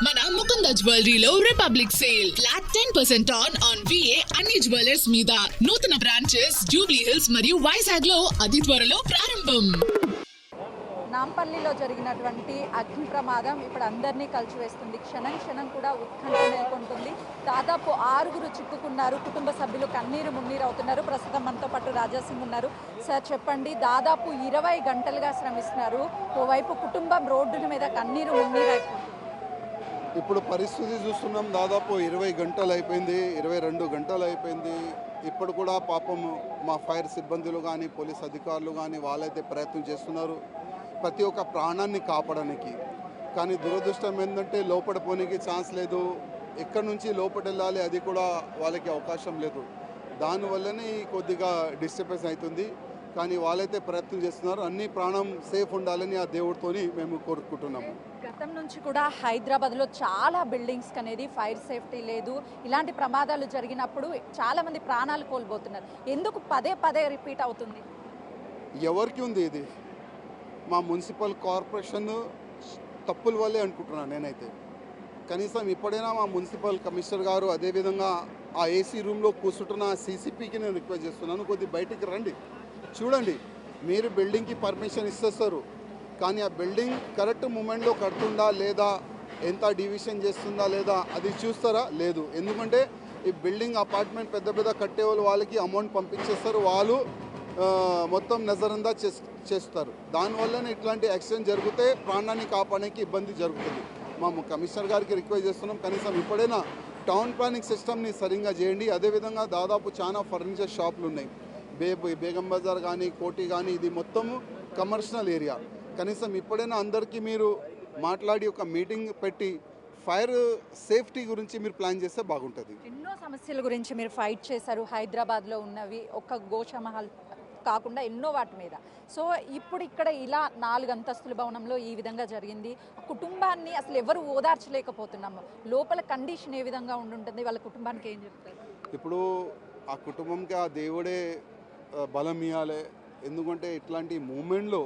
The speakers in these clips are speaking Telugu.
మన ముకుంద జ్యువెలరీలో republic sale flat 10% on VA అన్ని జ్యువెలర్స్ మీద నూతన బ్రాంచెస్ జూబ్లీ హిల్స్ మరియు వైజాగ్ లో అతి త్వరలో ప్రారంభం. నాంపల్లిలో జరిగినటువంటి అగ్ని ప్రమాదం ఇప్పుడు అందరినీ కలిసివేస్తుంది. క్షణం క్షణం కూడా ఉత్కంఠ నెలకొంటుంది. దాదాపు 6 చిక్కుకున్నారు. కుటుంబ సభ్యులు కన్నీరు మున్నీరు అవుతున్నారు. ప్రస్తుతం మనతో పాటు రాజాసింగ్ ఉన్నారు. సార్ చెప్పండి, దాదాపు 20 గంటలుగా శ్రమిస్తున్నారు. ఓవైపు కుటుంబం రోడ్డుల మీద కన్నీరు మున్నీరు అయిపోతుంది. ఇప్పుడు పరిస్థితి చూస్తున్నాం, దాదాపు 20 గంటలు అయిపోయింది, 22 గంటలు అయిపోయింది. ఇప్పుడు కూడా పాపం మా ఫైర్ సిబ్బందులు కానీ పోలీస్ అధికారులు కానీ వాళ్ళైతే ప్రయత్నం చేస్తున్నారు ప్రతి ఒక్క ప్రాణాన్ని కాపాడడానికి. కానీ దురదృష్టం ఏంటంటే లోపల పోనీకి ఛాన్స్ లేదు, ఎక్కడి నుంచి లోపల వెళ్ళాలి అది కూడా వాళ్ళకి అవకాశం లేదు. దానివల్లనే కొద్దిగా డిస్టర్బెన్స్ అవుతుంది. కానీ వాళ్ళైతే ప్రయత్నం చేస్తున్నారు, అన్ని ప్రాణం సేఫ్ ఉండాలని ఆ దేవుడితోని మేము కోరుకుంటున్నాము. గతం నుంచి కూడా హైదరాబాద్లో చాలా బిల్డింగ్స్ అనేది ఫైర్ సేఫ్టీ లేదు. ఇలాంటి ప్రమాదాలు జరిగినప్పుడు చాలామంది ప్రాణాలు కోల్పోతున్నారు. ఎందుకు పదే పదే రిపీట్ అవుతుంది? ఎవరికి ఉంది ఇది? మా మున్సిపల్ కార్పొరేషన్ తప్పుల వల్లే అనుకుంటున్నాను నేనైతే. కనీసం ఇప్పుడైనా మా మున్సిపల్ కమిషనర్ గారు, అదేవిధంగా ఆ ఏసీ రూమ్లో కూర్చుంటున్న CCPకి నేను రిక్వెస్ట్ చేస్తున్నాను, కొద్దిగా బయటికి రండి, చూడండి. మీరు బిల్డింగ్కి పర్మిషన్ ఇస్తారు, కానీ ఆ బిల్డింగ్ కరెక్ట్ మూమెంట్లో కడుతుందా లేదా, ఎంత డివిజన్ చేస్తుందా లేదా అది చూస్తారా? లేదు. ఎందుకంటే ఈ బిల్డింగ్ అపార్ట్మెంట్ పెద్ద పెద్ద కట్టే వాళ్ళకి అమౌంట్ పంపించేస్తారు, వాళ్ళు మొత్తం నజరందా చేస్తారు. దానివల్లనే ఇట్లాంటి యాక్సిడెంట్ జరిగితే ప్రాణాన్ని కాపాడడానికి ఇబ్బంది జరుగుతుంది. మా కమిషనర్ గారికి రిక్వెస్ట్ చేస్తున్నాం, కనీసం ఇప్పుడైనా టౌన్ ప్లానింగ్ సిస్టమ్ని సరిగ్గా చేయండి. అదేవిధంగా దాదాపు చాలా ఫర్నిచర్ షాపులు ఉన్నాయి, బేగం బజార్ కానీ కోటి కానీ, ఇది మొత్తము కమర్షియల్ ఏరియా. కనీసం ఇప్పుడైనా అందరికీ మీరు మాట్లాడి ఒక మీటింగ్ పెట్టి ఫైర్ సేఫ్టీ గురించి మీరు ప్లాన్ చేస్తే బాగుంటుంది. ఎన్నో సమస్యల గురించి మీరు ఫైట్ చేశారు. హైదరాబాద్లో ఉన్నవి ఒక గోషామహల్ కాకుండా ఎన్నో వాటి మీద. సో ఇప్పుడు ఇక్కడ ఇలా 4 అంతస్తుల భవనంలో ఈ విధంగా జరిగింది. కుటుంబాన్ని అసలు ఎవరు ఓదార్చలేకపోతున్నాము. లోపల కండిషన్ ఏ విధంగా ఉండుంటుంది? వాళ్ళ కుటుంబానికి ఏం చెప్తారు? ఇప్పుడు ఆ కుటుంబంకి ఆ దేవుడే బలం ఇవ్వాలి. ఎందుకంటే ఇట్లాంటి మూమెంట్లో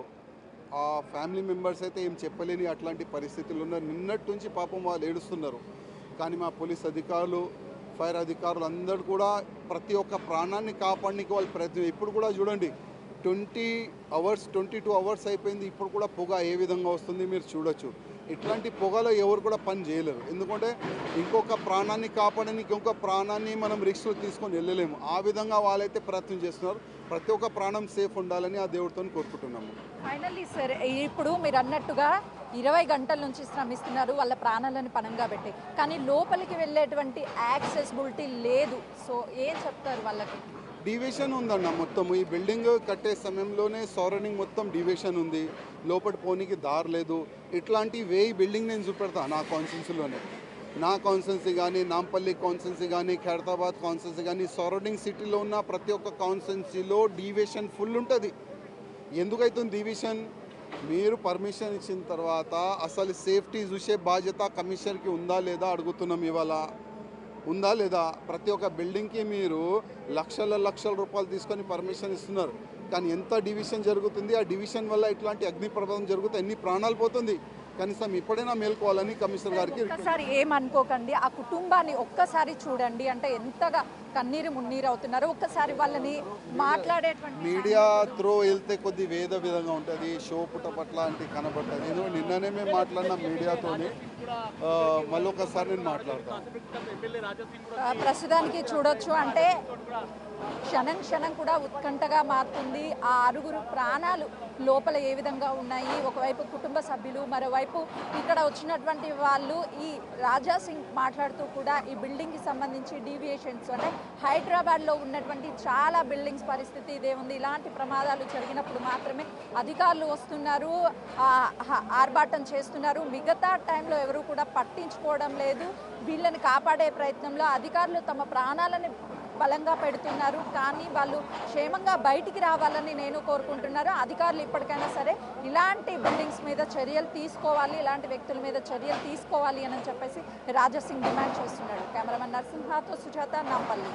ఆ ఫ్యామిలీ మెంబర్స్ అయితే ఏం చెప్పలేని అట్లాంటి పరిస్థితులు ఉన్నారు. నిన్నటి నుంచి పాపం వాళ్ళు ఏడుస్తున్నారు. కానీ మా పోలీస్ అధికారులు, ఫైర్ అధికారులు అందరూ కూడా ప్రతి ఒక్క ప్రాణాన్ని కాపాడడానికి వాళ్ళు ప్రయత్నం. ఇప్పుడు కూడా చూడండి, 22 అవర్స్ అయిపోయింది, ఇప్పుడు కూడా పొగ ఏ విధంగా వస్తుంది మీరు చూడొచ్చు. ఇట్లాంటి పొగలో ఎవరు కూడా పని చేయలేరు. ఎందుకంటే ఇంకొక ప్రాణాన్ని కాపాడడానికి ఇంకొక ప్రాణాన్ని మనం రిస్క్లో తీసుకొని వెళ్ళలేము. ఆ విధంగా వాళ్ళైతే ప్రయత్నం చేస్తున్నారు. ప్రతి ఒక్క ప్రాణం సేఫ్ ఉండాలని ఆ దేవుడితో కోరుకుంటున్నాము. ఫైనల్లీ సార్, ఇప్పుడు మీరు అన్నట్టుగా 20 గంటల నుంచి శ్రమిస్తున్నారు, వాళ్ళ ప్రాణాలను పణంగా పెట్టి. కానీ లోపలికి వెళ్ళేటువంటి యాక్సెసిబిలిటీ లేదు. సో ఏం చెప్తారు వాళ్ళకి? డివిజన్ ఉందన్న మొత్తం. ఈ బిల్డింగ్ కట్టే సమయంలోనే సరౌండింగ్ మొత్తం డివిజన్ ఉంది, లోపల పోనీకి దారి లేదు. ఇట్లాంటి 1000 బిల్డింగ్ నేను చూపెడతా నా కాన్స్టిట్యున్సీలోనే. నా కాన్స్టిట్యున్సీ కానీ, నాంపల్లి కాన్స్టిట్యున్సీ కానీ, ఖైరతాబాద్ కాన్స్టిట్యున్సీ కానీ, సరౌండింగ్ సిటీలో ఉన్న ప్రతి ఒక్క కాన్స్టిట్యున్సీలో డివిజన్ ఫుల్ ఉంటుంది. ఎందుకైతుంది డివిజన్? మీరు పర్మిషన్ ఇచ్చిన తర్వాత అసలు సేఫ్టీ చూసే బాధ్యత కమిషనర్కి ఉందా లేదా అడుగుతున్నాం. ఇవాళ ఉందా లేదా? ప్రతి ఒక్క బిల్డింగ్కి మీరు లక్షల రూపాయలు తీసుకొని పర్మిషన్ ఇస్తున్నారు, కానీ ఎంత డివిజన్ జరుగుతుంది? ఆ డివిజన్ వల్ల ఇట్లాంటి అగ్ని ప్రమాదం జరుగుతుంది, ఎన్ని ప్రాణాలు పోతుంది. కనీసం ఇప్పుడైనా మేల్కోవాలని కమిషనర్ గారికి. ఒక్కసారి ఏమనుకోకండి, ఆ కుటుంబాన్ని ఒక్కసారి చూడండి. అంటే ఎంతగా కన్నీరు మున్నీరు అవుతున్నారు. ఒక్కసారి వాళ్ళని మాట్లాడేటువంటి మీడియా త్రో వెళ్తే కొద్ది వేద విధంగా ఉంటుంది, షో పుట్టపట్ల అంటే కనబడుతుంది. నేను నిన్ననే మేము మాట్లాడిన మీడియాతోని, మళ్ళీ ఒకసారి నేను మాట్లాడతాను. ప్రస్తుతానికి చూడొచ్చు, అంటే క్షణం క్షణం కూడా ఉత్కంఠగా మారుతుంది. ఆ 6 ప్రాణాలు లోపల ఏ విధంగా ఉన్నాయి? ఒకవైపు కుటుంబ సభ్యులు, మరోవైపు ఇక్కడ వచ్చినటువంటి వాళ్ళు. ఈ రాజాసింగ్ మాట్లాడుతూ కూడా ఈ బిల్డింగ్కి సంబంధించి డీవియేషన్స్, అంటే హైదరాబాద్లో ఉన్నటువంటి చాలా బిల్డింగ్స్ పరిస్థితి ఇదే ఉంది. ఇలాంటి ప్రమాదాలు జరిగినప్పుడు మాత్రమే అధికారులు వస్తున్నారు, ఆర్భాటం చేస్తున్నారు. మిగతా టైంలో ఎవరు కూడా పట్టించుకోవడం లేదు. వీళ్ళని కాపాడే ప్రయత్నంలో అధికారులు తమ ప్రాణాలని బలంగా పెడుతున్నారు. కానీ వాళ్ళు క్షేమంగా బయటికి రావాలని నేను కోరుకుంటున్నారు. అధికారులు ఇప్పటికైనా సరే ఇలాంటి బిల్డింగ్స్ మీద చర్యలు తీసుకోవాలి, ఇలాంటి వ్యక్తుల మీద చర్యలు తీసుకోవాలి అని చెప్పేసి రాజాసింగ్ డిమాండ్ చేస్తున్నాడు. కెమెరామెన్ నరసింహతో సుజాత, నాంపల్లి.